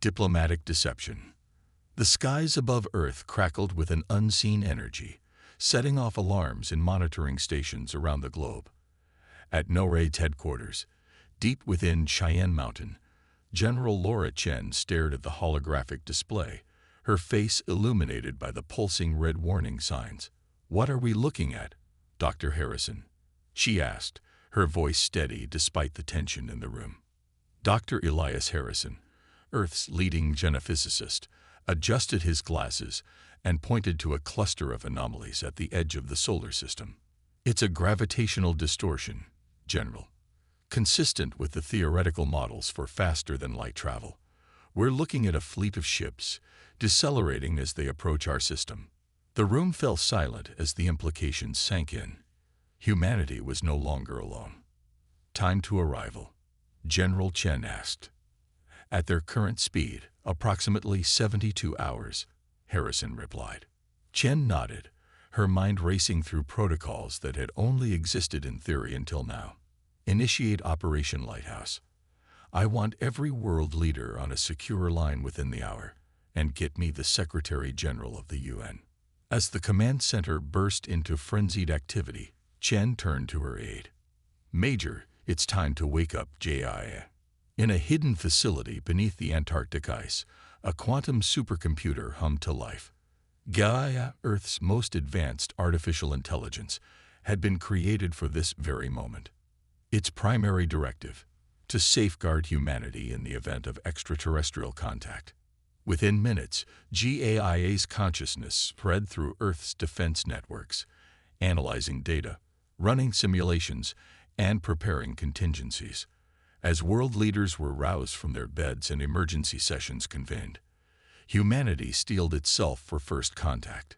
Diplomatic deception. The skies above Earth crackled with an unseen energy, setting off alarms in monitoring stations around the globe. At NORAD's headquarters, deep within Cheyenne Mountain, General Laura Chen stared at the holographic display, her face illuminated by the pulsing red warning signs. "What are we looking at, Dr. Harrison?" she asked, her voice steady despite the tension in the room. Dr. Elias Harrison, Earth's leading genophysicist, adjusted his glasses and pointed to a cluster of anomalies at the edge of the solar system. "It's a gravitational distortion, General. Consistent with the theoretical models for faster-than-light travel. We're looking at a fleet of ships, decelerating as they approach our system." The room fell silent as the implications sank in. Humanity was no longer alone. "Time to arrival?" General Chen asked. "At their current speed, approximately 72 hours, Harrison replied. Chen nodded, her mind racing through protocols that had only existed in theory until now. "Initiate Operation Lighthouse. I want every world leader on a secure line within the hour, and get me the Secretary General of the UN." As the command center burst into frenzied activity, Chen turned to her aide. "Major, it's time to wake up JIA." In a hidden facility beneath the Antarctic ice, a quantum supercomputer hummed to life. Gaia, Earth's most advanced artificial intelligence, had been created for this very moment. Its primary directive: to safeguard humanity in the event of extraterrestrial contact. Within minutes, GAIA's consciousness spread through Earth's defense networks, analyzing data, running simulations, and preparing contingencies. As world leaders were roused from their beds and emergency sessions convened, humanity steeled itself for first contact.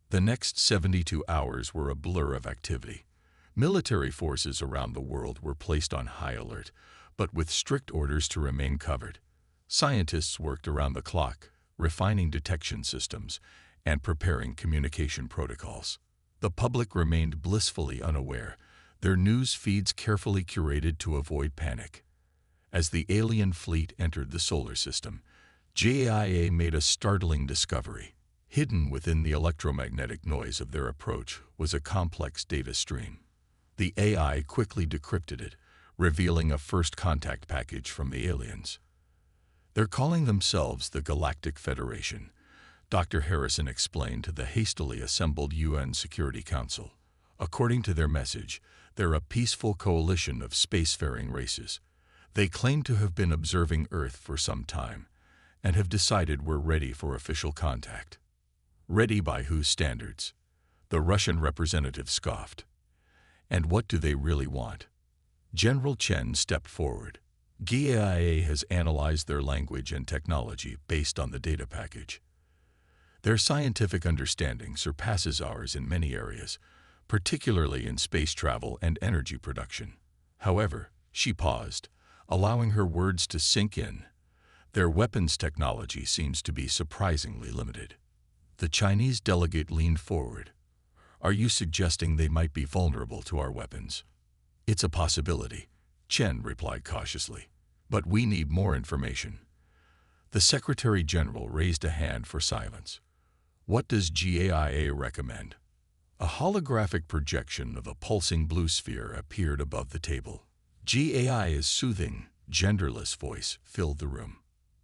The next 72 hours were a blur of activity. Military forces around the world were placed on high alert, but with strict orders to remain covered. Scientists worked around the clock, refining detection systems and preparing communication protocols. The public remained blissfully unaware, their news feeds carefully curated to avoid panic. As the alien fleet entered the solar system, JIA made a startling discovery. Hidden within the electromagnetic noise of their approach was a complex data stream. The AI quickly decrypted it, revealing a first contact package from the aliens. "They're calling themselves the Galactic Federation," Dr. Harrison explained to the hastily assembled UN Security Council. "According to their message, they're a peaceful coalition of spacefaring races. They claim to have been observing Earth for some time and have decided we're ready for official contact." "Ready by whose standards?" the Russian representative scoffed. "And what do they really want?" General Chen stepped forward. "GAIA has analyzed their language and technology based on the data package. Their scientific understanding surpasses ours in many areas, particularly in space travel and energy production. However," she paused, allowing her words to sink in, "their weapons technology seems to be surprisingly limited." The Chinese delegate leaned forward. "Are you suggesting they might be vulnerable to our weapons?" "It's a possibility," Chen replied cautiously, "but we need more information." The Secretary General raised a hand for silence. "What does GAIA recommend?" A holographic projection of a pulsing blue sphere appeared above the table. GAIA's soothing, genderless voice filled the room.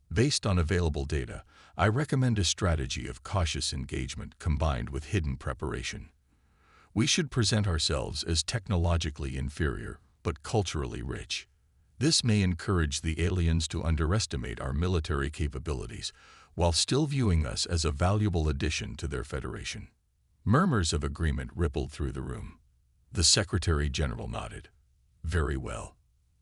"Based on available data, I recommend a strategy of cautious engagement combined with hidden preparation. We should present ourselves as technologically inferior, but culturally rich. This may encourage the aliens to underestimate our military capabilities, while still viewing us as a valuable addition to their federation." Murmurs of agreement rippled through the room. The Secretary General nodded. "Very well.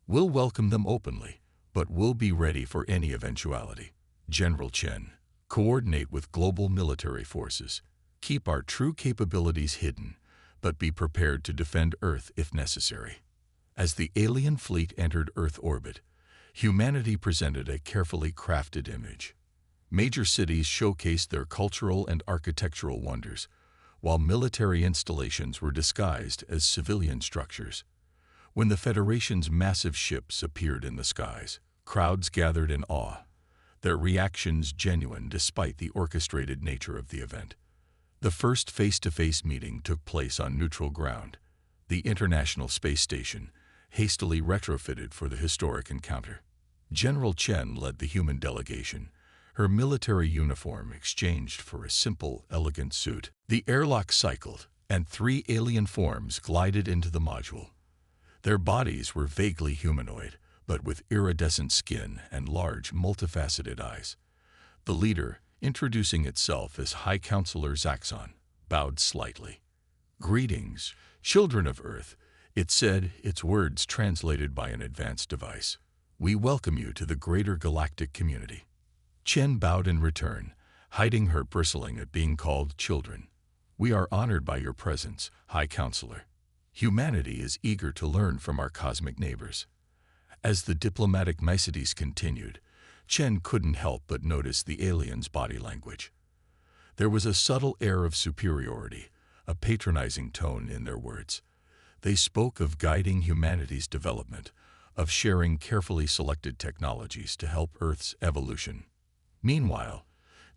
We'll welcome them openly, but we'll be ready for any eventuality. General Chen, coordinate with global military forces. Keep our true capabilities hidden, but be prepared to defend Earth if necessary." As the alien fleet entered Earth orbit, humanity presented a carefully crafted image. Major cities showcased their cultural and architectural wonders, while military installations were disguised as civilian structures. When the Federation's massive ships appeared in the skies, crowds gathered in awe. their reactions genuine despite the orchestrated nature of the event. The first face-to-face meeting took place on neutral ground, the International Space Station, hastily retrofitted for the historic encounter. General Chen led the human delegation, her military uniform exchanged for a simple, elegant suit. The airlock cycled, and 3 alien forms glided into the module. Their bodies were vaguely humanoid, but with iridescent skin and large, multifaceted eyes. The leader, introducing itself as High Counselor Zaxxon, bowed slightly. "Greetings, children of Earth," it said, its words translated by an advanced device. "We welcome you to the greater galactic community." Chen bowed in return, hiding her bristling at being called children. "We are honored by your presence, High Counselor. Humanity is eager to learn from our cosmic neighbors." As the diplomatic niceties continued, Chen couldn't help but notice the aliens' body language. There was a subtle air of superiority, a patronizing tone in their words. They spoke of guiding humanity's development, of sharing carefully selected technologies to help Earth's evolution. Meanwhile,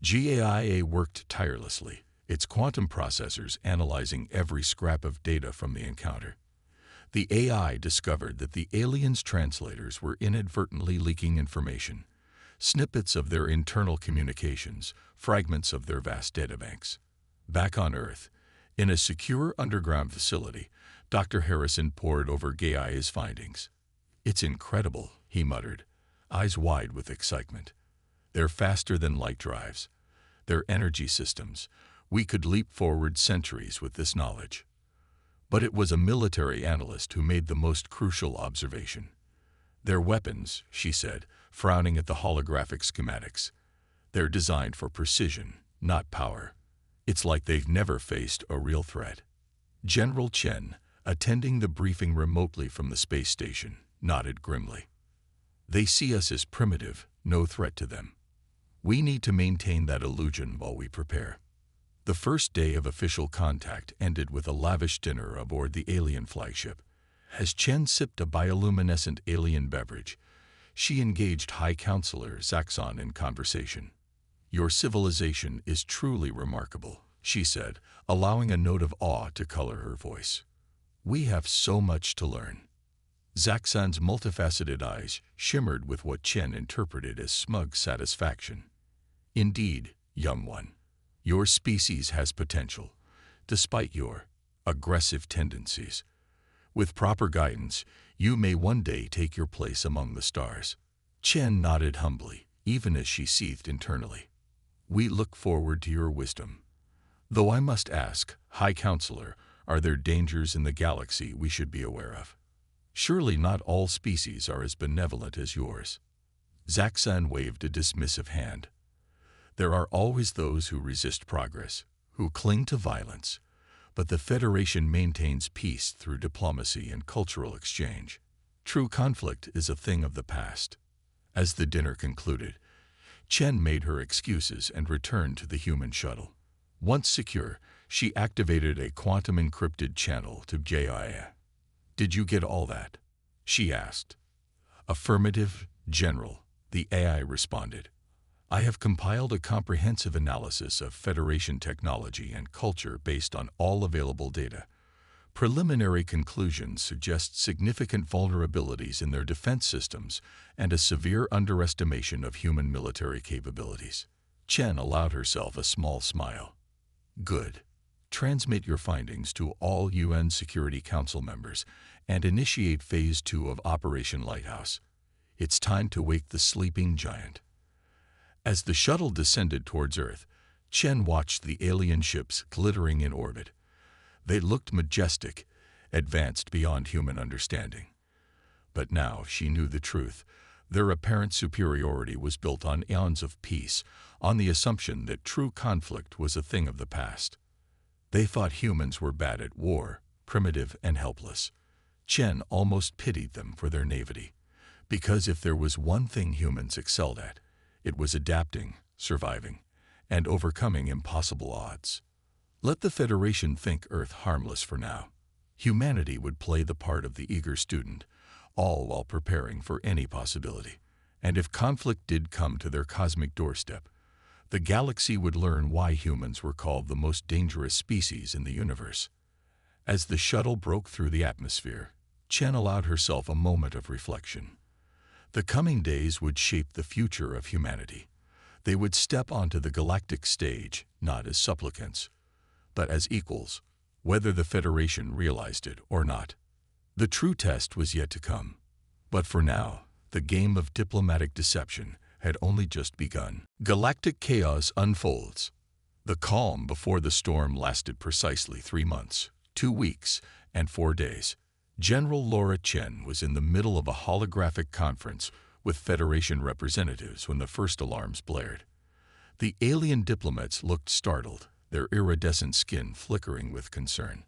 GAIA worked tirelessly, its quantum processors analyzing every scrap of data from the encounter. The AI discovered that the aliens' translators were inadvertently leaking information, snippets of their internal communications, fragments of their vast databanks. Back on Earth, in a secure underground facility, Dr. Harrison pored over GAIA's findings. "It's incredible," he muttered, eyes wide with excitement. "They're faster than light drives. Their energy systems. We could leap forward centuries with this knowledge." But it was a military analyst who made the most crucial observation. "Their weapons," she said, frowning at the holographic schematics. "They're designed for precision, not power. It's like they've never faced a real threat." General Chen, attending the briefing remotely from the space station, nodded grimly. "They see us as primitive, no threat to them. We need to maintain that illusion while we prepare." The first day of official contact ended with a lavish dinner aboard the alien flagship. As Chen sipped a bioluminescent alien beverage, she engaged High Counselor Zaxxon in conversation. "Your civilization is truly remarkable," she said, allowing a note of awe to color her voice. "We have so much to learn." Zaxxon's multifaceted eyes shimmered with what Chen interpreted as smug satisfaction. "Indeed, young one. Your species has potential, despite your aggressive tendencies. With proper guidance, you may one day take your place among the stars." Chen nodded humbly, even as she seethed internally. "We look forward to your wisdom. Though I must ask, High Counselor, are there dangers in the galaxy we should be aware of? Surely not all species are as benevolent as yours." Zaxxon waved a dismissive hand. "There are always those who resist progress, who cling to violence, but the Federation maintains peace through diplomacy and cultural exchange. True conflict is a thing of the past." As the dinner concluded, Chen made her excuses and returned to the human shuttle. Once secure, she activated a quantum-encrypted channel to GAIA. "Did you get all that?" she asked. "Affirmative, General," the AI responded. "I have compiled a comprehensive analysis of Federation technology and culture based on all available data. Preliminary conclusions suggest significant vulnerabilities in their defense systems and a severe underestimation of human military capabilities." Chen allowed herself a small smile. "Good. Transmit your findings to all UN Security Council members and initiate Phase 2 of Operation Lighthouse. It's time to wake the sleeping giant." As the shuttle descended towards Earth, Chen watched the alien ships glittering in orbit. They looked majestic, advanced beyond human understanding. But now she knew the truth. Their apparent superiority was built on eons of peace, on the assumption that true conflict was a thing of the past. They thought humans were bad at war, primitive and helpless. Chen almost pitied them for their naivety, because if there was one thing humans excelled at, it was adapting, surviving, and overcoming impossible odds. Let the Federation think Earth harmless for now. Humanity would play the part of the eager student, all while preparing for any possibility. And if conflict did come to their cosmic doorstep, the galaxy would learn why humans were called the most dangerous species in the universe. As the shuttle broke through the atmosphere, Chen allowed herself a moment of reflection. The coming days would shape the future of humanity. They would step onto the galactic stage, not as supplicants, but as equals, whether the Federation realized it or not. The true test was yet to come. But for now, the game of diplomatic deception had only just begun. Galactic chaos unfolds. The calm before the storm lasted precisely 3 months, 2 weeks, and 4 days. General Laura Chen was in the middle of a holographic conference with Federation representatives when the first alarms blared. The alien diplomats looked startled, their iridescent skin flickering with concern.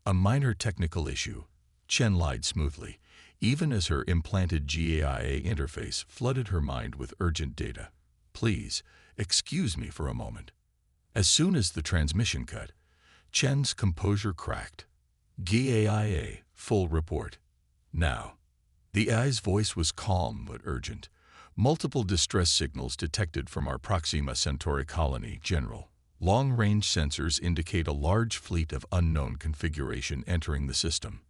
A minor technical issue, Chen lied smoothly, even as her implanted GAIA interface flooded her mind with urgent data. Please, excuse me for a moment. As soon as the transmission cut, Chen's composure cracked. GAIA, full report. Now. The AI's voice was calm but urgent. Multiple distress signals detected from our Proxima Centauri colony, General. Long-range sensors indicate a large fleet of unknown configuration entering the system.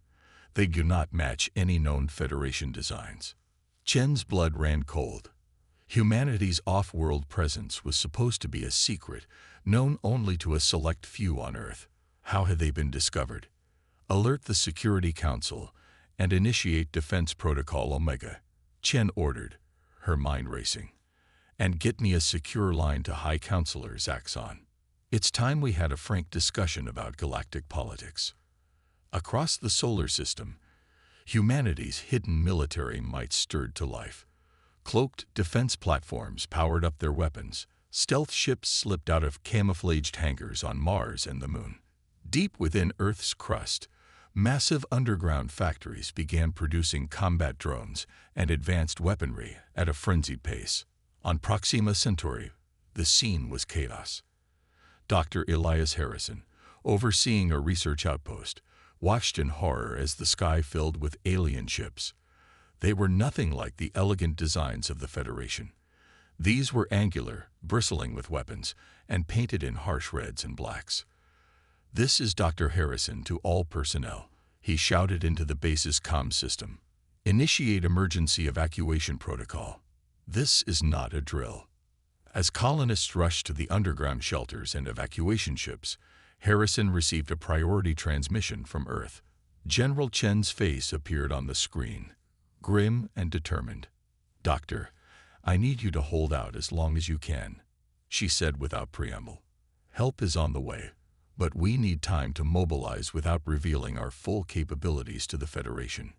They do not match any known Federation designs. Chen's blood ran cold. Humanity's off-world presence was supposed to be a secret, known only to a select few on Earth. How had they been discovered? Alert the Security Council and initiate Defense Protocol Omega, Chen ordered, her mind racing. And get me a secure line to High Counselor Zaxxon. It's time we had a frank discussion about galactic politics. Across the solar system, humanity's hidden military might stirred to life. Cloaked defense platforms powered up their weapons. Stealth ships slipped out of camouflaged hangars on Mars and the Moon. Deep within Earth's crust, massive underground factories began producing combat drones and advanced weaponry at a frenzied pace. On Proxima Centauri, the scene was chaos. Dr. Elias Harrison, overseeing a research outpost, watched in horror as the sky filled with alien ships. They were nothing like the elegant designs of the Federation. These were angular, bristling with weapons, and painted in harsh reds and blacks. "This is Dr. Harrison to all personnel," he shouted into the base's comm system. "Initiate emergency evacuation protocol. This is not a drill." As colonists rushed to the underground shelters and evacuation ships, Harrison received a priority transmission from Earth. General Chen's face appeared on the screen, grim and determined. "Doctor, I need you to hold out as long as you can," she said without preamble. "Help is on the way, but we need time to mobilize without revealing our full capabilities to the Federation."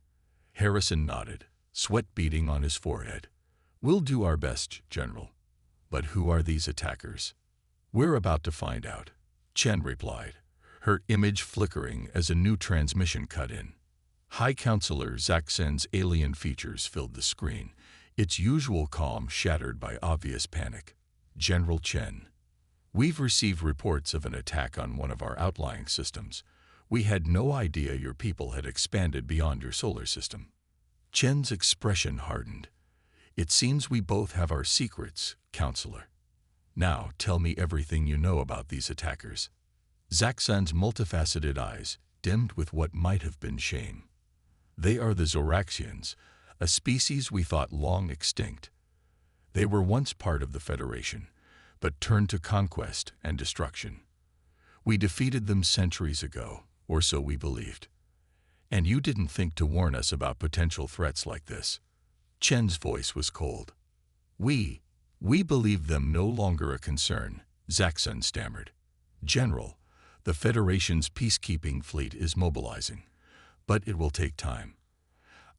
Harrison nodded, sweat beading on his forehead. "We'll do our best, General. But who are these attackers?" "We're about to find out," Chen replied, her image flickering as a new transmission cut in. High Counselor Zaxxon's alien features filled the screen, its usual calm shattered by obvious panic. "General Chen, we've received reports of an attack on one of our outlying systems. We had no idea your people had expanded beyond your solar system." Chen's expression hardened. "It seems we both have our secrets, Counselor. Now tell me everything you know about these attackers." Zaxxon's multifaceted eyes dimmed with what might have been shame. "They are the Zoraxians, a species we thought long extinct. They were once part of the Federation, but turned to conquest and destruction. We defeated them centuries ago, or so we believed. And you didn't think to warn us about potential threats like this." Chen's voice was cold. We believe them no longer a concern," Zaxxon stammered. "General, the Federation's peacekeeping fleet is mobilizing, but it will take time.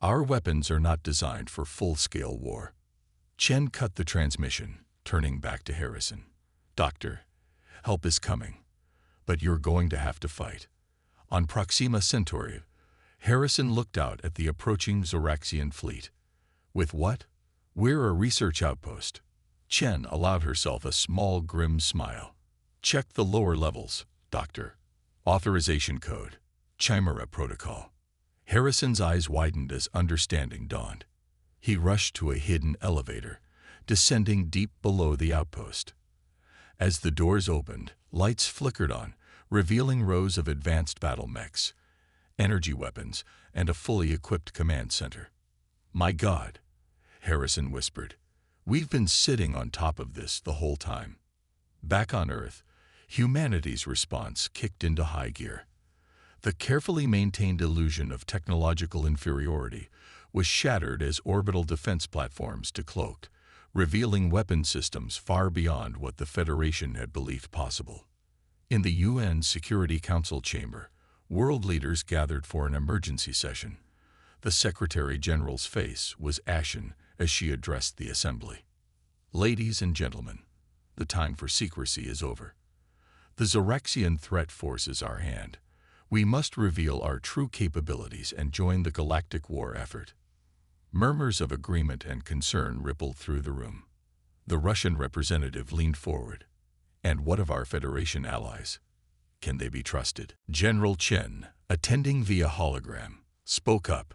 Our weapons are not designed for full-scale war." Chen cut the transmission, turning back to Harrison. "Doctor, help is coming, but you're going to have to fight." On Proxima Centauri, Harrison looked out at the approaching Zoraxian fleet. "With what?" "We're a research outpost." Chen allowed herself a small, grim smile. "Check the lower levels, Doctor. Authorization code, Chimera Protocol." Harrison's eyes widened as understanding dawned. He rushed to a hidden elevator, descending deep below the outpost. As the doors opened, lights flickered on, revealing rows of advanced battle mechs, energy weapons, and a fully equipped command center. "My God," Harrison whispered. "We've been sitting on top of this the whole time." Back on Earth, humanity's response kicked into high gear. The carefully maintained illusion of technological inferiority was shattered as orbital defense platforms decloaked, revealing weapon systems far beyond what the Federation had believed possible. In the UN Security Council chamber, world leaders gathered for an emergency session. The Secretary General's face was ashen as she addressed the assembly. "Ladies and gentlemen, the time for secrecy is over. The Zoraxian threat forces our hand. We must reveal our true capabilities and join the galactic war effort." Murmurs of agreement and concern rippled through the room. The Russian representative leaned forward. "And what of our Federation allies? Can they be trusted?" General Chen, attending via hologram, spoke up.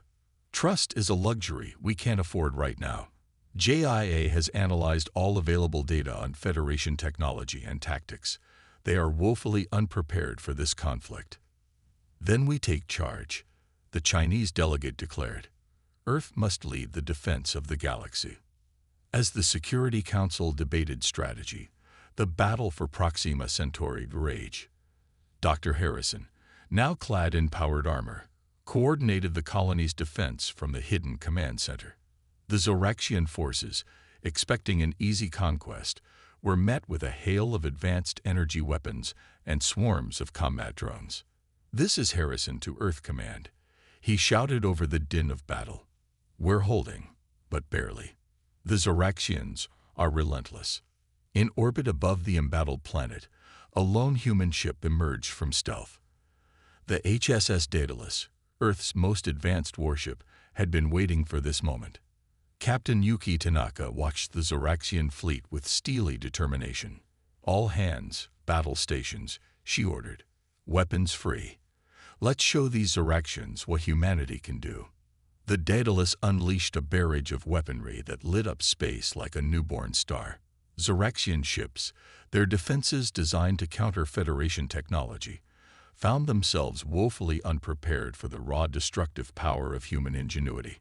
"Trust is a luxury we can't afford right now. JIA has analyzed all available data on Federation technology and tactics. They are woefully unprepared for this conflict." "Then we take charge," the Chinese delegate declared. "Earth must lead the defense of the galaxy." As the Security Council debated strategy, the battle for Proxima Centauri raged. Dr. Harrison, now clad in powered armor, coordinated the colony's defense from the hidden command center. The Zoraxian forces, expecting an easy conquest, were met with a hail of advanced energy weapons and swarms of combat drones. "This is Harrison to Earth Command," he shouted over the din of battle. "We're holding, but barely. The Zoraxians are relentless." In orbit above the embattled planet, a lone human ship emerged from stealth. The HSS Daedalus, Earth's most advanced warship, had been waiting for this moment. Captain Yuki Tanaka watched the Zoraxian fleet with steely determination. "All hands, battle stations," she ordered. "Weapons free. Let's show these Zoraxians what humanity can do." The Daedalus unleashed a barrage of weaponry that lit up space like a newborn star. Zoraxian ships, their defenses designed to counter Federation technology, found themselves woefully unprepared for the raw destructive power of human ingenuity.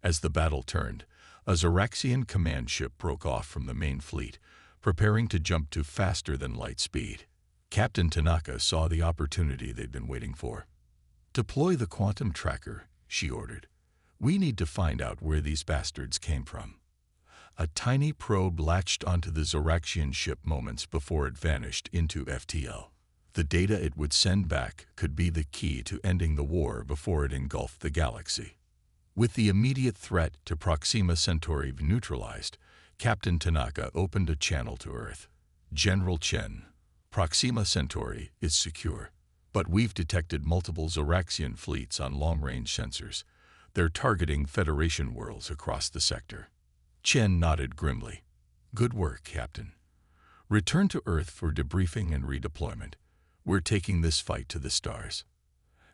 As the battle turned, a Zoraxian command ship broke off from the main fleet, preparing to jump to faster-than-light speed. Captain Tanaka saw the opportunity they'd been waiting for. "Deploy the quantum tracker," she ordered. "We need to find out where these bastards came from." A tiny probe latched onto the Zoraxian ship moments before it vanished into FTL. The data it would send back could be the key to ending the war before it engulfed the galaxy. With the immediate threat to Proxima Centauri neutralized, Captain Tanaka opened a channel to Earth. "General Chen, Proxima Centauri is secure, but we've detected multiple Zoraxian fleets on long-range sensors. They're targeting Federation worlds across the sector." Chen nodded grimly. "Good work, Captain. Return to Earth for debriefing and redeployment. We're taking this fight to the stars."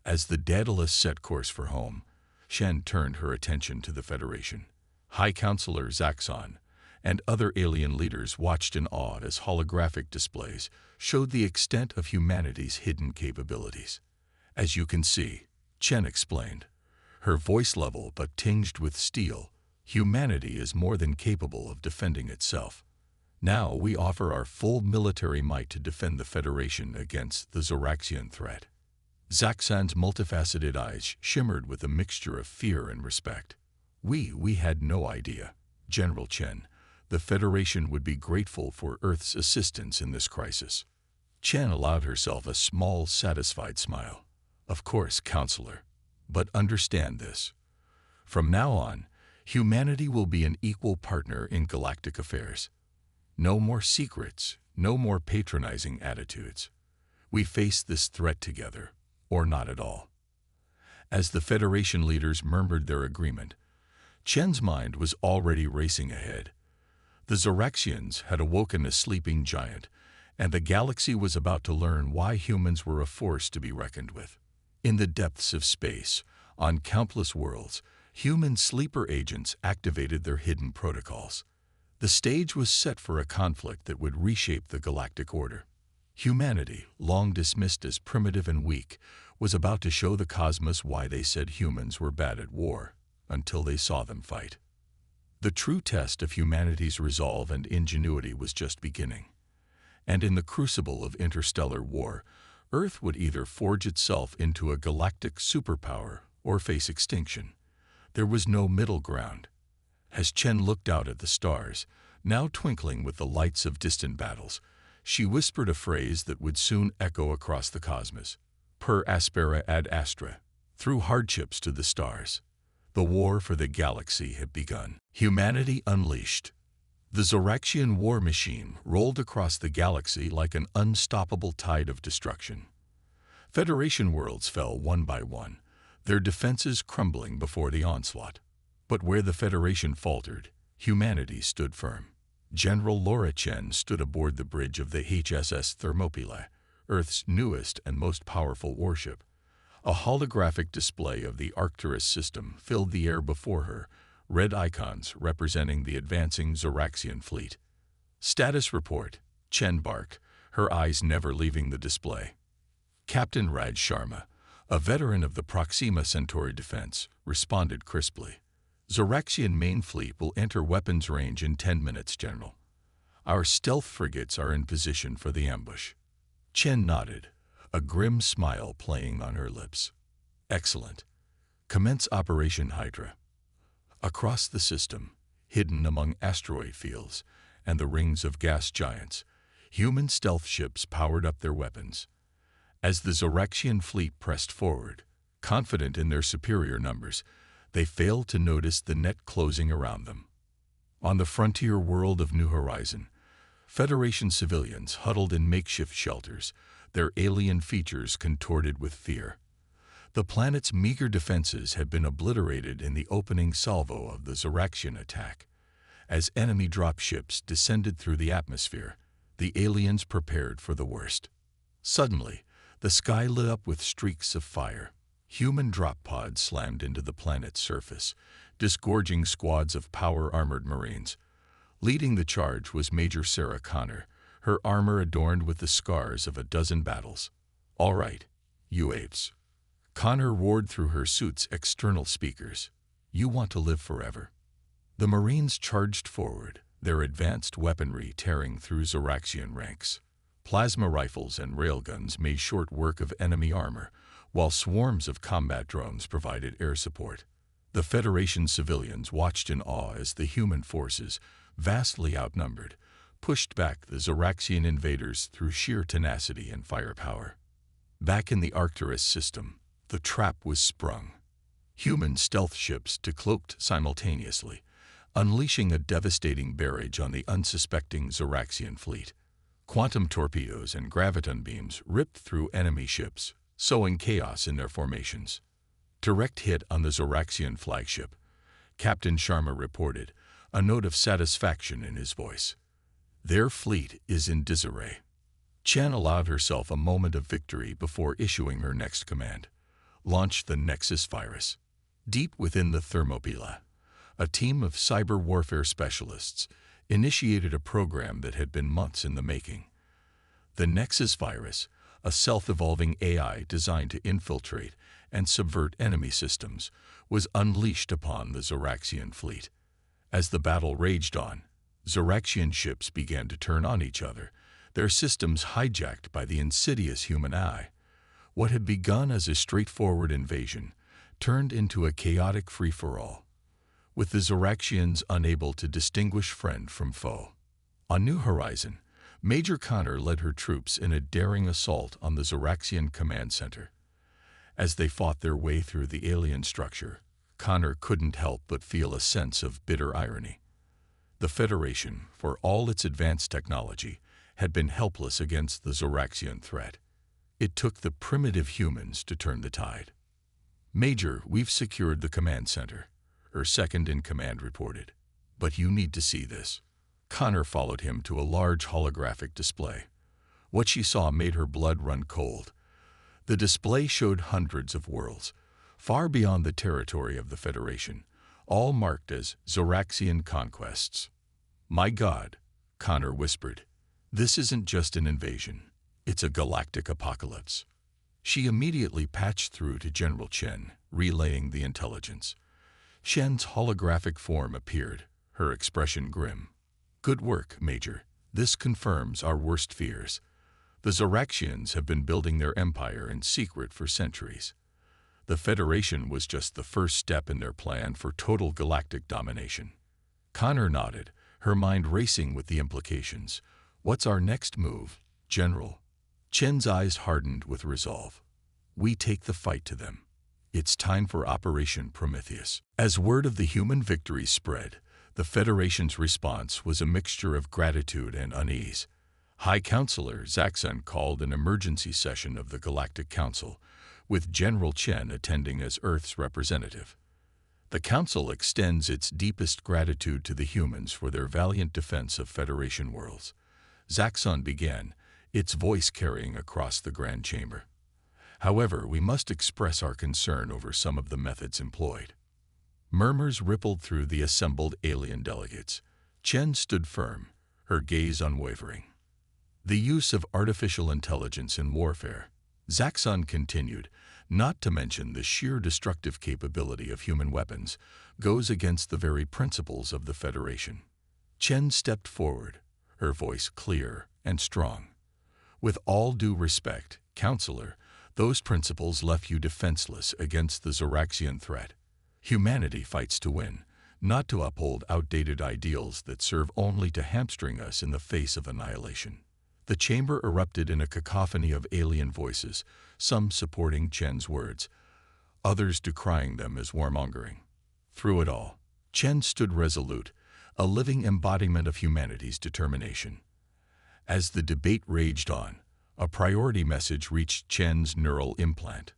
As the Daedalus set course for home, Shen turned her attention to the Federation. High Counselor Zaxxon and other alien leaders watched in awe as holographic displays showed the extent of humanity's hidden capabilities. "As you can see," Chen explained, her voice level but tinged with steel, "humanity is more than capable of defending itself. Now we offer our full military might to defend the Federation against the Zoraxian threat." Zaxxon's multifaceted eyes shimmered with a mixture of fear and respect. We had no idea, General Chen. The Federation would be grateful for Earth's assistance in this crisis." Chen allowed herself a small, satisfied smile. "Of course, Counselor. But understand this. From now on, humanity will be an equal partner in galactic affairs. No more secrets, no more patronizing attitudes. We face this threat together, or not at all." As the Federation leaders murmured their agreement, Chen's mind was already racing ahead. The Zoraxians had awoken a sleeping giant, and the galaxy was about to learn why humans were a force to be reckoned with. In the depths of space, on countless worlds, Human sleeper agents activated their hidden protocols. The stage was set for a conflict that would reshape the galactic order. Humanity, long dismissed as primitive and weak, was about to show the cosmos why they said humans were bad at war, until they saw them fight. The true test of humanity's resolve and ingenuity was just beginning. And in the crucible of interstellar war, Earth would either forge itself into a galactic superpower or face extinction. There was no middle ground. As Chen looked out at the stars, now twinkling with the lights of distant battles, she whispered a phrase that would soon echo across the cosmos. Per aspera ad astra, through hardships to the stars. The war for the galaxy had begun. Humanity unleashed. The Zoraxian war machine rolled across the galaxy like an unstoppable tide of destruction. Federation worlds fell one by one, their defenses crumbling before the onslaught. But where the Federation faltered, humanity stood firm. General Laura Chen stood aboard the bridge of the HSS Thermopylae, Earth's newest and most powerful warship. A holographic display of the Arcturus system filled the air before her, red icons representing the advancing Zoraxian fleet. Status report, Chen barked, her eyes never leaving the display. Captain Raj Sharma, a veteran of the Proxima Centauri defense, responded crisply. Zoraxian main fleet will enter weapons range in 10 minutes, General. Our stealth frigates are in position for the ambush. Chen nodded, a grim smile playing on her lips. Excellent. Commence Operation Hydra. Across the system, hidden among asteroid fields and the rings of gas giants, human stealth ships powered up their weapons. As the Zoraxian fleet pressed forward, confident in their superior numbers, they failed to notice the net closing around them. On the frontier world of New Horizon, Federation civilians huddled in makeshift shelters, their alien features contorted with fear. The planet's meager defenses had been obliterated in the opening salvo of the Zoraxian attack. As enemy dropships descended through the atmosphere, the aliens prepared for the worst. Suddenly, the sky lit up with streaks of fire. Human drop pods slammed into the planet's surface, disgorging squads of power-armored Marines. Leading the charge was Major Sarah Connor, her armor adorned with the scars of a dozen battles. All right, you apes. Connor roared through her suit's external speakers. You want to live forever. The Marines charged forward, their advanced weaponry tearing through Zoraxian ranks. Plasma rifles and railguns made short work of enemy armor, while swarms of combat drones provided air support. The Federation civilians watched in awe as the human forces, vastly outnumbered, pushed back the Zoraxian invaders through sheer tenacity and firepower. Back in the Arcturus system, the trap was sprung. Human stealth ships decloaked simultaneously, unleashing a devastating barrage on the unsuspecting Zoraxian fleet. Quantum torpedoes and graviton beams ripped through enemy ships, sowing chaos in their formations. Direct hit on the Zoraxian flagship, Captain Sharma reported, a note of satisfaction in his voice. Their fleet is in disarray. Chen allowed herself a moment of victory before issuing her next command. Launch the Nexus virus. Deep within the Thermopylae, a team of cyber warfare specialists initiated a program that had been months in the making. The Nexus virus, a self-evolving AI designed to infiltrate and subvert enemy systems, was unleashed upon the Zoraxian fleet. As the battle raged on, Zoraxian ships began to turn on each other, their systems hijacked by the insidious human eye. What had begun as a straightforward invasion turned into a chaotic free-for-all, with the Zoraxians unable to distinguish friend from foe. On New Horizon, Major Connor led her troops in a daring assault on the Zoraxian command center. As they fought their way through the alien structure, Connor couldn't help but feel a sense of bitter irony. The Federation, for all its advanced technology, had been helpless against the Zoraxian threat. It took the primitive humans to turn the tide. Major, we've secured the command center, her second-in-command reported. But you need to see this. Connor followed him to a large holographic display. What she saw made her blood run cold. The display showed hundreds of worlds, far beyond the territory of the Federation, all marked as Zoraxian conquests. "My God," Connor whispered, "this isn't just an invasion. It's a galactic apocalypse." She immediately patched through to General Chen, relaying the intelligence. Chen's holographic form appeared, her expression grim. "Good work, Major. This confirms our worst fears. The Zoraxians have been building their empire in secret for centuries. The Federation was just the first step in their plan for total galactic domination." Connor nodded, her mind racing with the implications. "What's our next move, General?" Chen's eyes hardened with resolve. "We take the fight to them. It's time for Operation Prometheus." As word of the human victory spread, the Federation's response was a mixture of gratitude and unease. High Counselor Zaxxon called an emergency session of the Galactic Council, with General Chen attending as Earth's representative. The Council extends its deepest gratitude to the humans for their valiant defense of Federation worlds. Zaxxon began, its voice carrying across the Grand Chamber. "However, we must express our concern over some of the methods employed." Murmurs rippled through the assembled alien delegates. Chen stood firm, her gaze unwavering. "The use of artificial intelligence in warfare," Zaxxon continued, "not to mention the sheer destructive capability of human weapons, goes against the very principles of the Federation." Chen stepped forward, her voice clear and strong. "With all due respect, Counselor, those principles left you defenseless against the Zoraxian threat. Humanity fights to win, not to uphold outdated ideals that serve only to hamstring us in the face of annihilation." The chamber erupted in a cacophony of alien voices, some supporting Chen's words, others decrying them as warmongering. Through it all, Chen stood resolute, a living embodiment of humanity's determination. As the debate raged on, a priority message reached Chen's neural implant.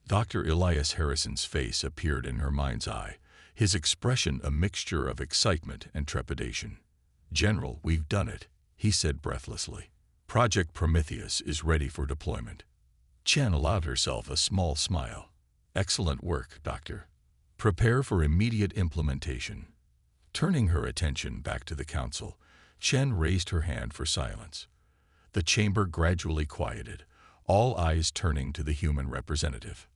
Dr. Elias Harrison's face appeared in her mind's eye, his expression a mixture of excitement and trepidation. "General, we've done it," he said breathlessly. "Project Prometheus is ready for deployment." Chen allowed herself a small smile. "Excellent work, Doctor. Prepare for immediate implementation." Turning her attention back to the Council, Chen raised her hand for silence. The chamber gradually quieted, all eyes turning to the human representative.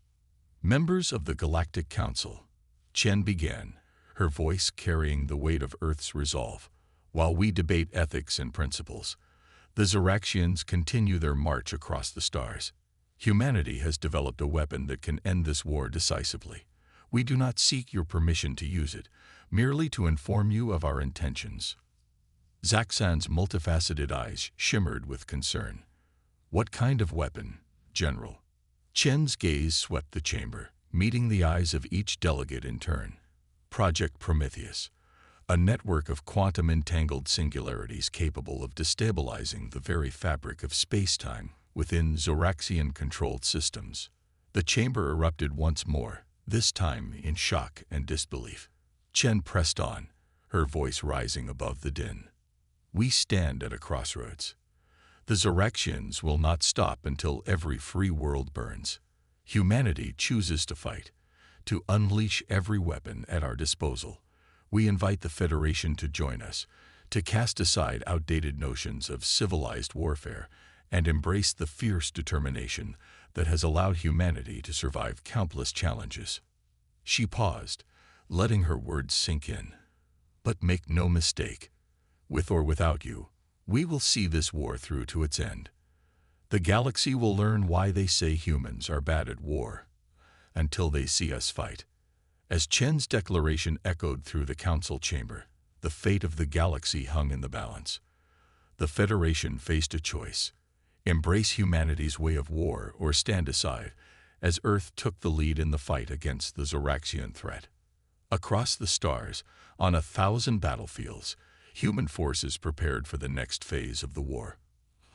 "Members of the Galactic Council," Chen began, her voice carrying the weight of Earth's resolve. "While we debate ethics and principles, the Zoraxians continue their march across the stars. Humanity has developed a weapon that can end this war decisively. We do not seek your permission to use it, merely to inform you of our intentions." Zaxxon's multifaceted eyes shimmered with concern. "What kind of weapon, General?" Chen's gaze swept the chamber, meeting the eyes of each delegate in turn. "Project Prometheus, a network of quantum-entangled singularities capable of destabilizing the very fabric of space-time within Zoraxian-controlled systems." The chamber erupted once more, this time in shock and disbelief. Chen pressed on, her voice rising above the din. "We stand at a crossroads. The Zoraxians will not stop until every free world burns. Humanity chooses to fight, to unleash every weapon at our disposal. We invite the Federation to join us, to cast aside outdated notions of civilized warfare and embrace the fierce determination that has allowed humanity to survive countless challenges." She paused, letting her words sink in. "But make no mistake, with or without you, we will see this war through to its end. The galaxy will learn why they say humans are bad at war, until they see us fight." As Chen's declaration echoed through the council chamber, the fate of the galaxy hung in the balance. The Federation faced a choice: embrace humanity's way of war or stand aside, as Earth took the lead in the fight against the Zoraxian threat. Across the stars, on 1,000 battlefields, human forces prepared for the next phase of the war.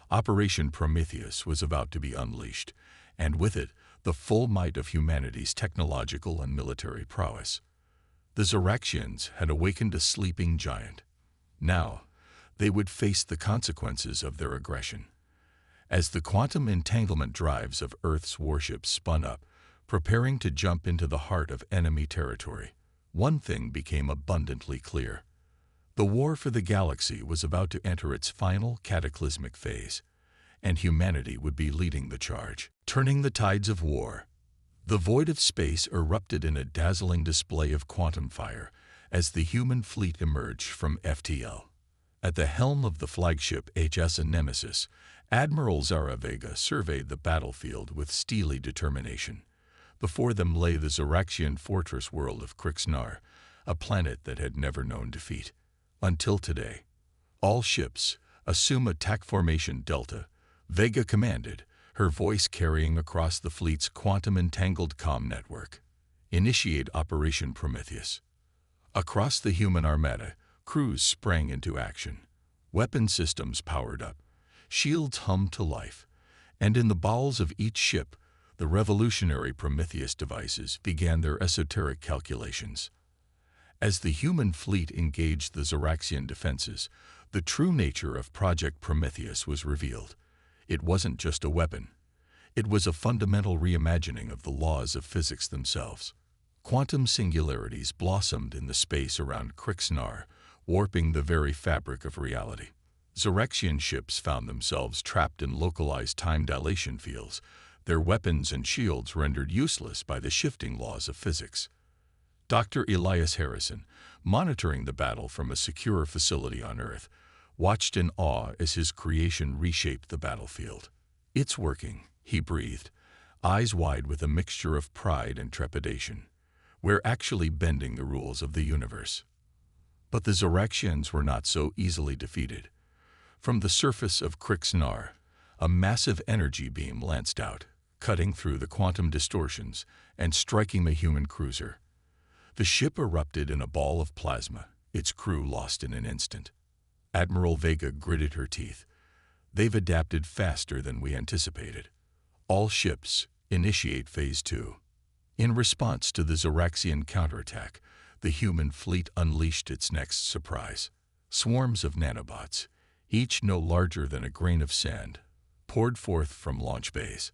Operation Prometheus was about to be unleashed, and with it, the full might of humanity's technological and military prowess. The Zoraxians had awakened a sleeping giant. Now, they would face the consequences of their aggression. As the quantum entanglement drives of Earth's warships spun up, preparing to jump into the heart of enemy territory. One thing became abundantly clear. The war for the galaxy was about to enter its final cataclysmic phase, and humanity would be leading the charge, turning the tides of war. The void of space erupted in a dazzling display of quantum fire as the human fleet emerged from FTL. At the helm of the flagship HSA Nemesis, Admiral Zara Vega surveyed the battlefield with steely determination. Before them lay the Zoraxian fortress world of Krixnar, a planet that had never known defeat. Until today, all ships assume attack formation Delta, Vega commanded, her voice carrying across the fleet's quantum-entangled comm network. Initiate Operation Prometheus. Across the human armada, crews sprang into action. Weapon systems powered up, shields hummed to life, and in the bowels of each ship, the revolutionary Prometheus devices began their esoteric calculations. As the human fleet engaged the Zoraxian defenses, the true nature of Project Prometheus was revealed. It wasn't just a weapon. It was a fundamental reimagining of the laws of physics themselves. Quantum singularities blossomed in the space around Krixnar, warping the very fabric of reality. Zoraxian ships found themselves trapped in localized time dilation fields, their weapons and shields rendered useless by the shifting laws of physics. Dr. Elias Harrison, monitoring the battle from a secure facility on Earth, watched in awe as his creation reshaped the battlefield. "It's working," he breathed, eyes wide with a mixture of pride and trepidation. "We're actually bending the rules of the universe." But the Zoraxians were not so easily defeated. From the surface of Krixnar, a massive energy beam lanced out, cutting through the quantum distortions and striking the human cruiser. The ship erupted in a ball of plasma, its crew lost in an instant. Admiral Vega gritted her teeth. "They've adapted faster than we anticipated. All ships, initiate Phase 2. In response to the Zoraxian counterattack, the human fleet unleashed its next surprise. Swarms of nanobots, each no larger than a grain of sand, poured forth from launch bays.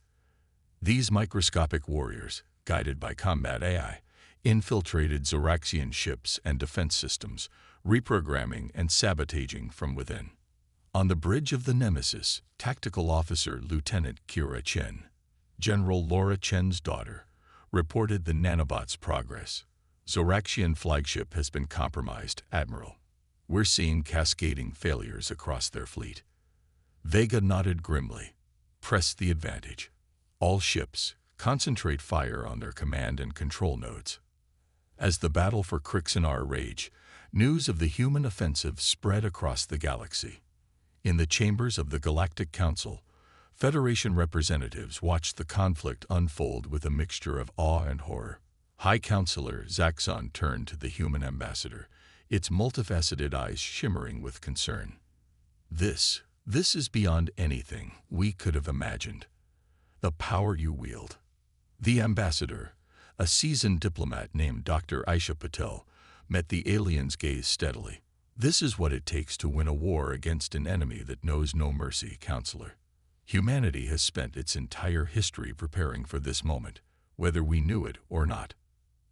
These microscopic warriors, guided by combat AI, infiltrated Zoraxian ships and defense systems, reprogramming and sabotaging from within. On the bridge of the Nemesis, Tactical Officer Lieutenant Kira Chen, General Laura Chen's daughter, reported the nanobots' progress. "Zoraxian flagship has been compromised, Admiral. We're seeing cascading failures across their fleet." Vega nodded grimly. "Press the advantage. All ships, concentrate fire on their command and control nodes." As the battle for Krixnar raged, news of the human offensive spread across the galaxy. In the chambers of the Galactic Council, Federation representatives watched the conflict unfold with a mixture of awe and horror. High Counselor Zaxxon turned to the human ambassador, its multifaceted eyes shimmering with concern. This is beyond anything we could have imagined. The power you wield." The ambassador, a seasoned diplomat named Dr. Aisha Patel, met the alien's gaze steadily. "This is what it takes to win a war against an enemy that knows no mercy, Counselor. Humanity has spent its entire history preparing for this moment, whether we knew it or not."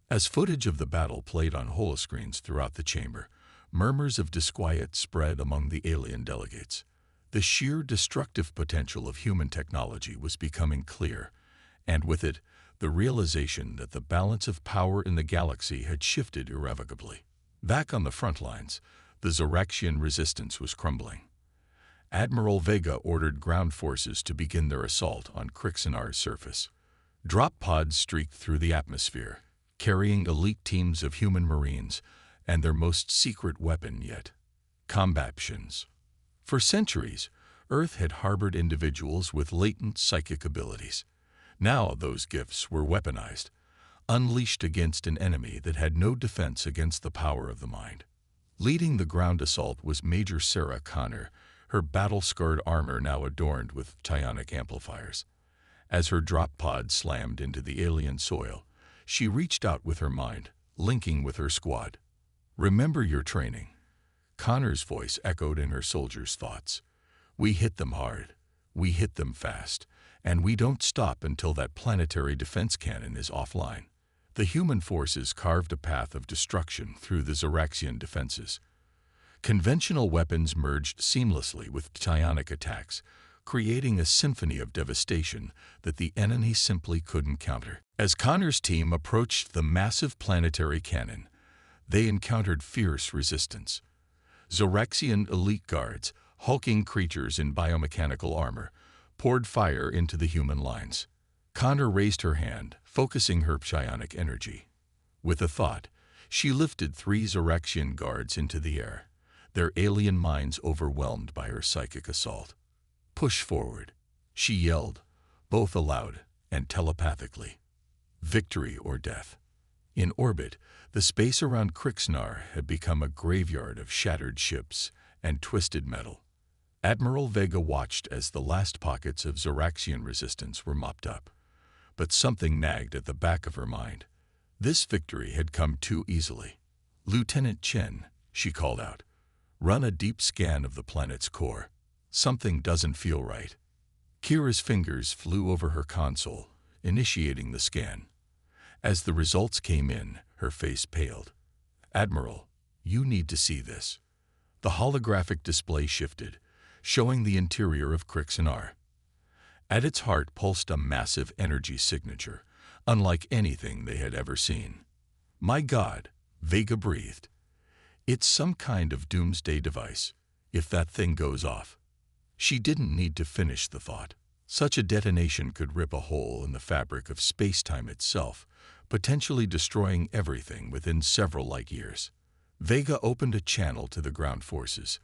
As footage of the battle played on holoscreens throughout the chamber, murmurs of disquiet spread among the alien delegates. The sheer destructive potential of human technology was becoming clear, and with it, the realization that the balance of power in the galaxy had shifted irrevocably. Back on the front lines, the Zoraxian resistance was crumbling. Admiral Vega ordered ground forces to begin their assault on Krixnar's surface. Drop pods streaked through the atmosphere, carrying elite teams of human marines and their most secret weapon yet, combattions. For centuries, Earth had harbored individuals with latent psychic abilities. Now those gifts were weaponized, unleashed against an enemy that had no defense against the power of the mind. Leading the ground assault was Major Sarah Connor, her battle-scarred armor now adorned with psionic amplifiers. As her drop pod slammed into the alien soil, she reached out with her mind, linking with her squad. "Remember your training." Connor's voice echoed in her soldiers' thoughts. "We hit them hard. We hit them fast, and we don't stop until that planetary defense cannon is offline. The human forces carved a path of destruction through the Zoraxian defenses. Conventional weapons merged seamlessly with psionic attacks, creating a symphony of devastation that the enemy simply couldn't counter. As Connor's team approached the massive planetary cannon, they encountered fierce resistance. Zoraxian elite guards, hulking creatures in biomechanical armor, poured fire into the human lines. Connor raised her hand, focusing her psionic energy. With a thought, she lifted 3 Zoraxian guards into the air, their alien minds overwhelmed by her psychic assault. "Push forward," she yelled, both aloud and telepathically. Victory or death. In orbit, the space around Crixnar had become a graveyard of shattered ships and twisted metal. Admiral Vega watched as the last pockets of Zoraxian resistance were mopped up. But something nagged at the back of her mind. This victory had come too easily. "Lieutenant Chen," she called out, "run a deep scan of the planet's core. Something doesn't feel right." Kira's fingers flew over her console, initiating the scan. As the results came in, her face paled. "Admiral, you need to see this." The holographic display shifted, showing the interior of Crixnar. At its heart pulsed a massive energy signature, unlike anything they had ever seen. "My God," Vega breathed. "It's some kind of doomsday device, if that thing goes off." She didn't need to finish the thought. Such a detonation could rip a hole in the fabric of space-time itself, potentially destroying everything within several light years. Vega opened a channel to the ground forces.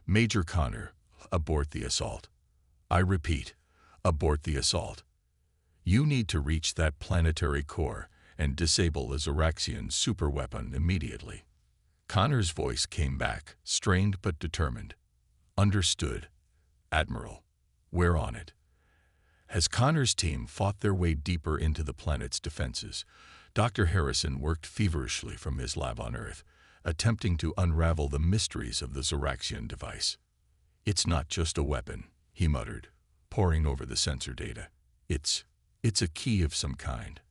"Major Connor, abort the assault. I repeat, abort the assault. You need to reach that planetary core and disable the Zoraxian superweapon immediately." Connor's voice came back, strained but determined. "Understood, Admiral. We're on it." As Connor's team fought their way deeper into the planet's defenses, Dr. Harrison worked feverishly from his lab on Earth, attempting to unravel the mysteries of the Zoraxian device. "It's not just a weapon," he muttered, poring over the sensor data. It's a key of some kind.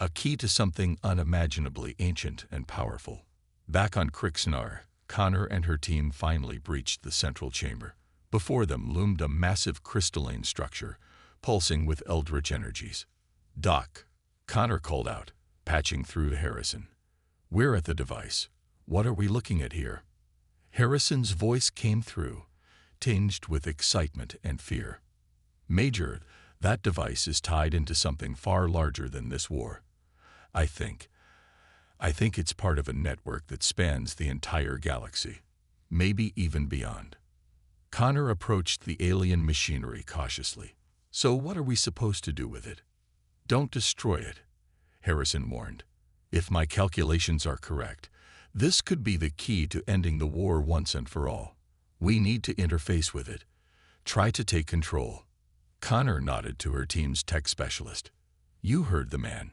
A key to something unimaginably ancient and powerful." Back on Crixnar, Connor and her team finally breached the central chamber. Before them loomed a massive crystalline structure, pulsing with eldritch energies. "Doc," Connor called out, patching through Harrison. "We're at the device. What are we looking at here?" Harrison's voice came through, tinged with excitement and fear. "Major, that device is tied into something far larger than this war. I think it's part of a network that spans the entire galaxy, maybe even beyond." Connor approached the alien machinery cautiously. "So what are we supposed to do with it?" "Don't destroy it," Harrison warned. "If my calculations are correct, this could be the key to ending the war once and for all. We need to interface with it. Try to take control." Connor nodded to her team's tech specialist. "You heard the man.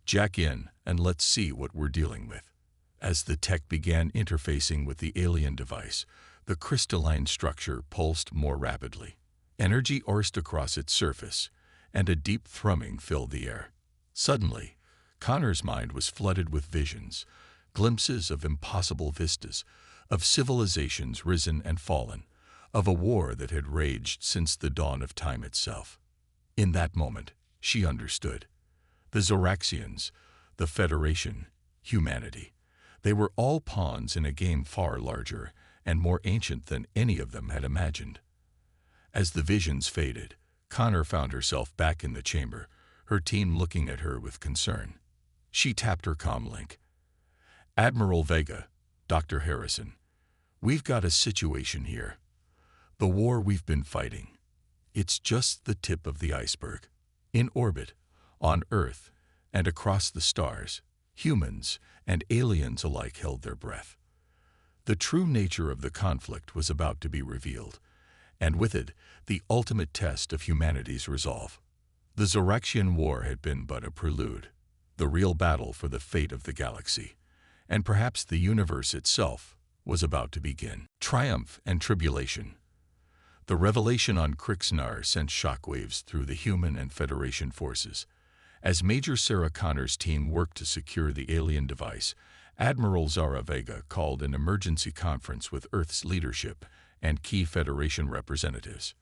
Jack in and let's see what we're dealing with." As the tech began interfacing with the alien device, the crystalline structure pulsed more rapidly. Energy coursed across its surface, and a deep thrumming filled the air. Suddenly, Connor's mind was flooded with visions, glimpses of impossible vistas, of civilizations risen and fallen, of a war that had raged since the dawn of time itself. In that moment, she understood. The Zoraxians, the Federation, humanity, they were all pawns in a game far larger and more ancient than any of them had imagined. As the visions faded, Connor found herself back in the chamber, her team looking at her with concern. She tapped her comlink. "Admiral Vega, Dr. Harrison, we've got a situation here. The war we've been fighting, it's just the tip of the iceberg. In orbit, on Earth, and across the stars, humans and aliens alike held their breath. The true nature of the conflict was about to be revealed, and with it, the ultimate test of humanity's resolve. The Zoraxian War had been but a prelude, the real battle for the fate of the galaxy, and perhaps the universe itself, was about to begin. Triumph and tribulation. The revelation on Krixnar sent shockwaves through the human and Federation forces. As Major Sarah Connor's team worked to secure the alien device, Admiral Zara Vega called an emergency conference with Earth's leadership and key Federation representatives.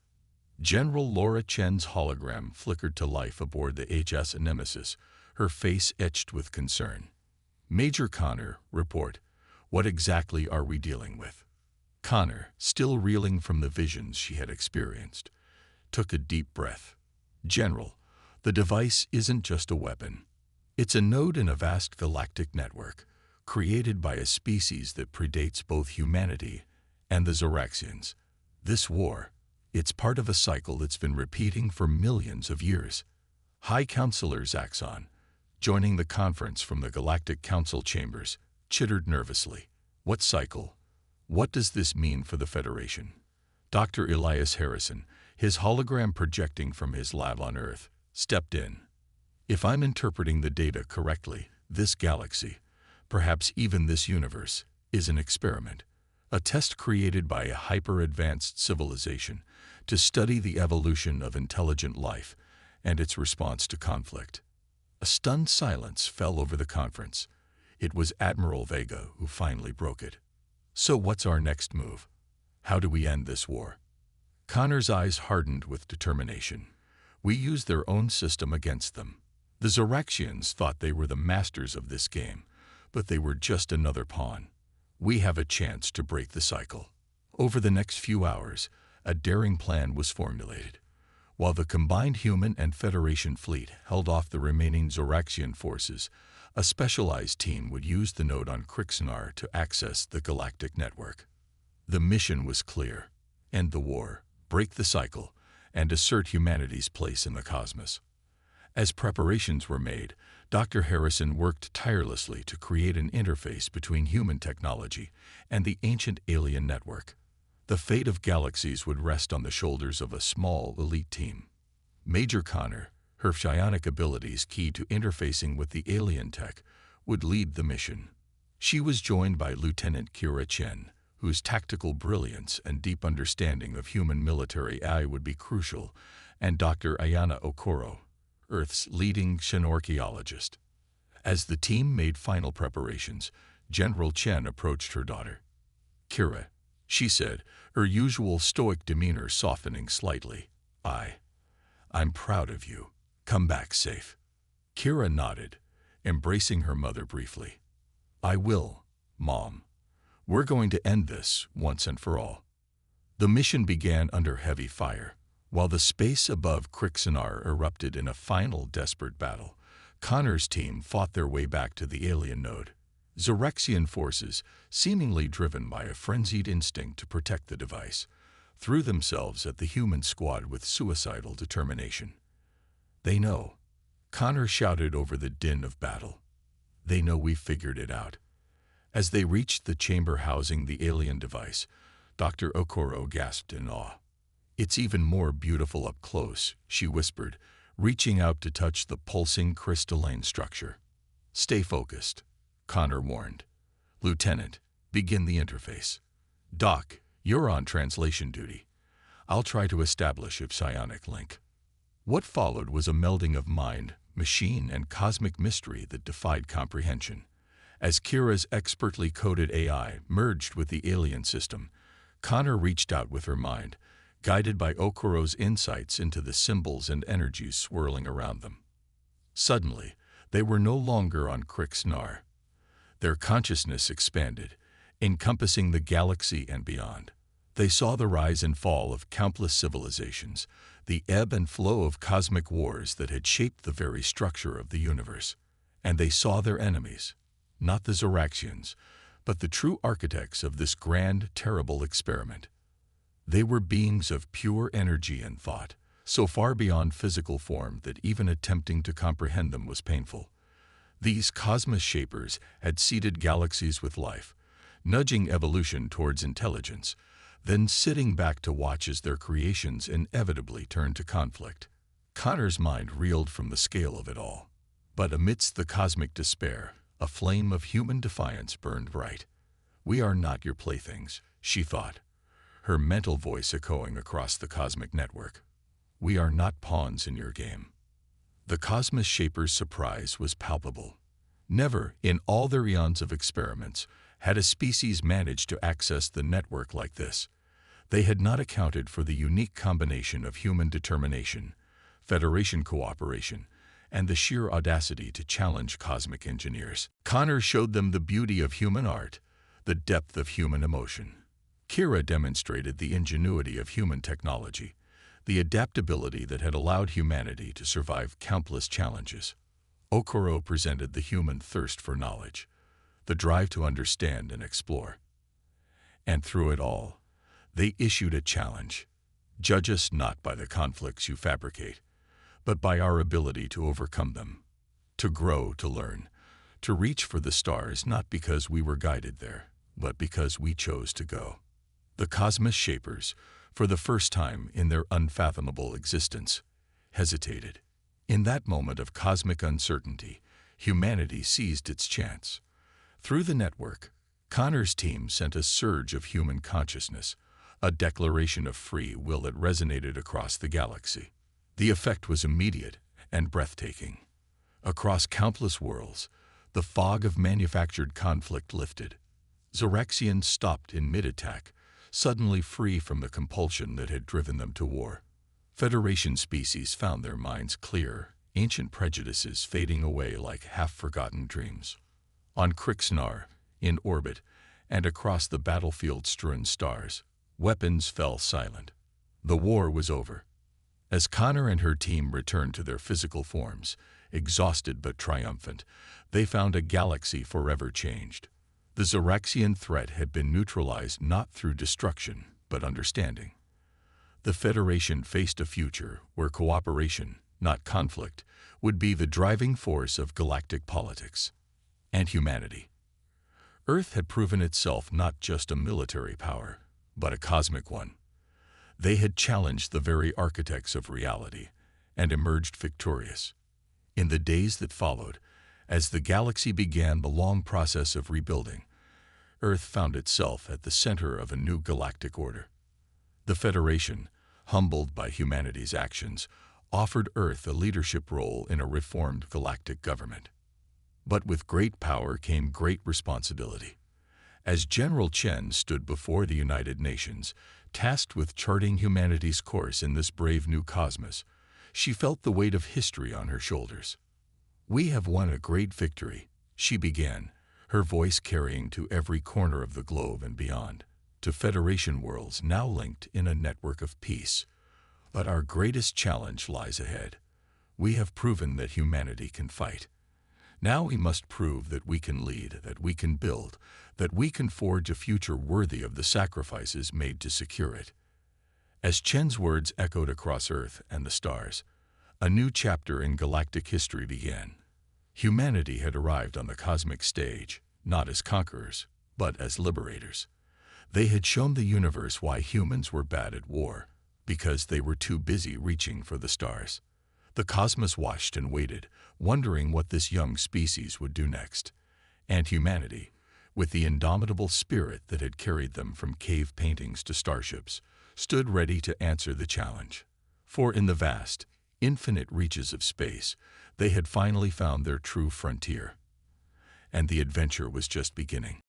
General Laura Chen's hologram flickered to life aboard the HS Nemesis, her face etched with concern. "Major Connor, report. What exactly are we dealing with?" Connor, still reeling from the visions she had experienced, took a deep breath. "General, the device isn't just a weapon. It's a node in a vast galactic network, created by a species that predates both humanity and the Zoraxians. This war, it's part of a cycle that's been repeating for millions of years." High Counselor Zaxxon, joining the conference from the Galactic Council chambers, chittered nervously. "What cycle? What does this mean for the Federation?" Dr. Elias Harrison, his hologram projecting from his lab on Earth, stepped in. "If I'm interpreting the data correctly, this galaxy, perhaps even this universe, is an experiment, a test created by a hyper-advanced civilization to study the evolution of intelligent life and its response to conflict." A stunned silence fell over the conference. It was Admiral Vega who finally broke it. "So what's our next move? How do we end this war?" Connor's eyes hardened with determination. "We use their own system against them. The Zoraxians thought they were the masters of this game, but they were just another pawn. We have a chance to break the cycle." Over the next few hours, a daring plan was formulated. While the combined human and Federation fleet held off the remaining Zoraxian forces, a specialized team would use the node on Krixnar to access the galactic network. The mission was clear: end the war, break the cycle, and assert humanity's place in the cosmos. As preparations were made, Dr. Harrison worked tirelessly to create an interface between human technology and the ancient alien network. The fate of galaxies would rest on the shoulders of a small, elite team. Major Connor, her psionic abilities key to interfacing with the alien tech, would lead the mission. She was joined by Lieutenant Kira Chen, whose tactical brilliance and deep understanding of human military AI would be crucial, and Dr. Ayana Okoro, Earth's leading xenorchaeologist. As the team made final preparations, General Chen approached her daughter. "Kira," she said, her usual stoic demeanor softening slightly, I'm proud of you. Come back safe." Kira nodded, embracing her mother briefly. "I will, Mom. We're going to end this once and for all." The mission began under heavy fire. While the space above Krixnar erupted in a final desperate battle, Connor's team fought their way back to the alien node. Zoraxian forces, seemingly driven by a frenzied instinct to protect the device, threw themselves at the human squad with suicidal determination. "They know," Connor shouted over the din of battle. "They know we've figured it out." As they reached the chamber housing the alien device, Dr. Okoro gasped in awe. "It's even more beautiful up close," she whispered, reaching out to touch the pulsing crystalline structure. "Stay focused," Connor warned. "Lieutenant, begin the interface. Doc, you're on translation duty. I'll try to establish a psionic link." What followed was a melding of mind, machine, and cosmic mystery that defied comprehension. As Kira's expertly coded AI merged with the alien system, Connor reached out with her mind, guided by Okoro's insights into the symbols and energies swirling around them. Suddenly, they were no longer on Krixnar. Their consciousness expanded, encompassing the galaxy and beyond. They saw the rise and fall of countless civilizations, the ebb and flow of cosmic wars that had shaped the very structure of the universe. And they saw their enemies, not the Zoraxians, but the true architects of this grand, terrible experiment. They were beings of pure energy and thought, so far beyond physical form that even attempting to comprehend them was painful. These cosmos shapers had seeded galaxies with life, nudging evolution towards intelligence, then sitting back to watch as their creations inevitably turned to conflict. Connor's mind reeled from the scale of it all. But amidst the cosmic despair, a flame of human defiance burned bright. "We are not your playthings," she thought, her mental voice echoing across the cosmic network. "We are not pawns in your game." The Cosmos Shapers' surprise was palpable. Never, in all their eons of experiments, had a species managed to access the network like this. They had not accounted for the unique combination of human determination, Federation cooperation, and the sheer audacity to challenge cosmic engineers. Connor showed them the beauty of human art, the depth of human emotion. Kira demonstrated the ingenuity of human technology, the adaptability that had allowed humanity to survive countless challenges. Okoro presented the human thirst for knowledge, the drive to understand and explore. And through it all, they issued a challenge. "Judge us not by the conflicts you fabricate, but by our ability to overcome them, to grow, to learn, to reach for the stars not because we were guided there, but because we chose to go." The Cosmos Shapers, for the first time in their unfathomable existence, hesitated. In that moment of cosmic uncertainty, humanity seized its chance. Through the network, Connor's team sent a surge of human consciousness, a declaration of free will that resonated across the galaxy. The effect was immediate and breathtaking. Across countless worlds, the fog of manufactured conflict lifted. Zoraxians stopped in mid-attack, suddenly free from the compulsion that had driven them to war. Federation species found their minds clear, ancient prejudices fading away like half-forgotten dreams. On Krixnar, in orbit, and across the battlefield-strewn stars, weapons fell silent. The war was over. As Connor and her team returned to their physical forms, exhausted but triumphant, they found a galaxy forever changed. The Zoraxian threat had been neutralized not through destruction, but understanding. The Federation faced a future where cooperation, not conflict, would be the driving force of galactic politics. And humanity. Earth had proven itself not just a military power, but a cosmic one. They had challenged the very architects of reality and emerged victorious. In the days that followed, as the galaxy began the long process of rebuilding, Earth found itself at the center of a new galactic order. The Federation, humbled by humanity's actions, offered Earth a leadership role in a reformed galactic government. But with great power came great responsibility. As General Chen stood before the United Nations, tasked with charting humanity's course in this brave new cosmos, she felt the weight of history on her shoulders. "We have won a great victory," she began, her voice carrying to every corner of the globe and beyond, to Federation worlds now linked in a network of peace. "But our greatest challenge lies ahead. We have proven that humanity can fight. Now we must prove that we can lead, that we can build, that we can forge a future worthy of the sacrifices made to secure it." As Chen's words echoed across Earth and the stars, a new chapter in galactic history began. Humanity had arrived on the cosmic stage, not as conquerors, but as liberators. They had shown the universe why humans were bad at war, because they were too busy reaching for the stars. The cosmos watched and waited, wondering what this young species would do next. And humanity, with the indomitable spirit that had carried them from cave paintings to starships, stood ready to answer the challenge. For in the vast, infinite reaches of space, they had finally found their true frontier. And the adventure was just beginning.